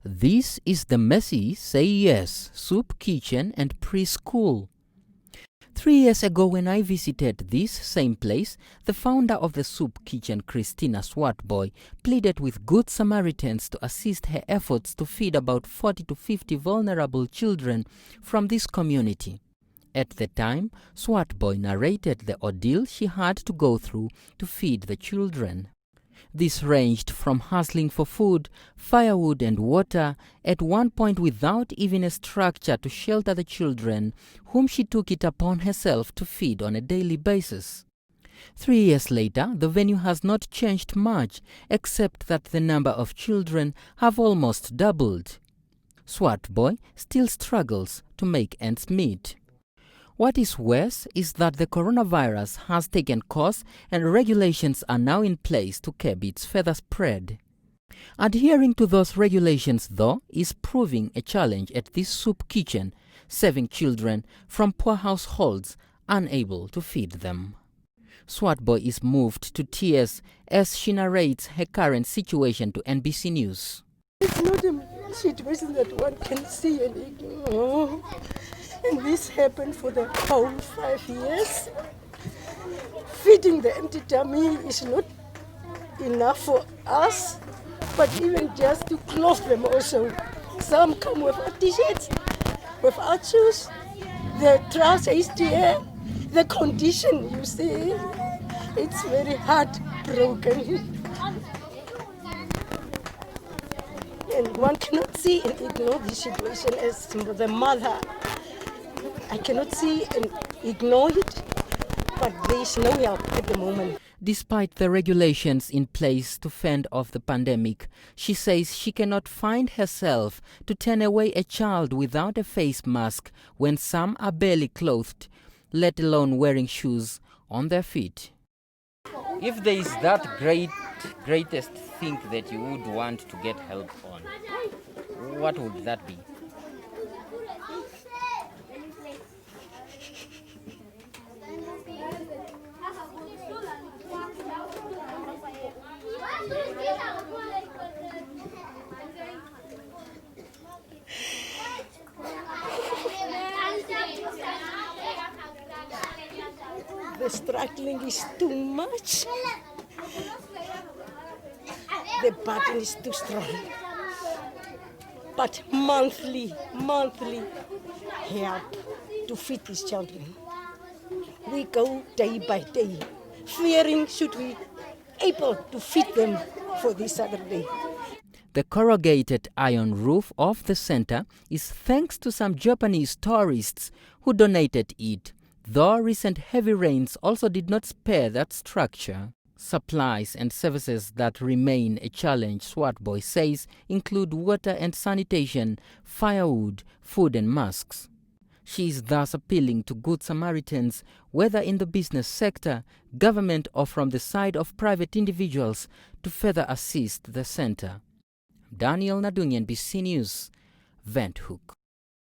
This is the Messy Say Yes Soup Kitchen and Preschool. 3 years ago when I visited this same place, the founder of the soup kitchen, Christina Swartboy, pleaded with Good Samaritans to assist her efforts to feed about 40 to 50 vulnerable children from this community. At the time, Swartboy narrated the ordeal she had to go through to feed the children. This ranged from hustling for food, firewood and water, at one point without even a structure to shelter the children, whom she took it upon herself to feed on a daily basis. 3 years later, the venue has not changed much, except that the number of children have almost doubled. Swartboy still struggles to make ends meet. What is worse is that the coronavirus has taken course and regulations are now in place to curb its further spread. Adhering to those regulations, though, is proving a challenge at this soup kitchen, serving children from poor households unable to feed them. Swartboy is moved to tears as she narrates her current situation to NBC News. It's not a situation that one can see and ignore. And this happened for the whole 5 years. Feeding the empty tummy is not enough for us, but even just to clothe them also. Some come without t-shirts, without shoes, the trousers is there, the condition, you see, it's very heartbroken. And one cannot see and ignore this situation as the mother. I cannot see and ignore it, but there is no help at the moment. Despite the regulations in place to fend off the pandemic, she says she cannot find herself to turn away a child without a face mask when some are barely clothed, let alone wearing shoes on their feet. If there is that greatest thing that you would want to get help on, what would that be? The struggling is too much. The burden is too strong. But monthly help to feed these children. We go day by day, fearing should we able to feed them for this Saturday. The corrugated iron roof of the center is thanks to some Japanese tourists who donated it, though recent heavy rains also did not spare that structure. Supplies and services that remain a challenge, Swartboy says, include water and sanitation, firewood, food and masks. She is thus appealing to Good Samaritans, whether in the business sector, government or from the side of private individuals, to further assist the center. Daniel Nadunyan, NBC News, Windhoek.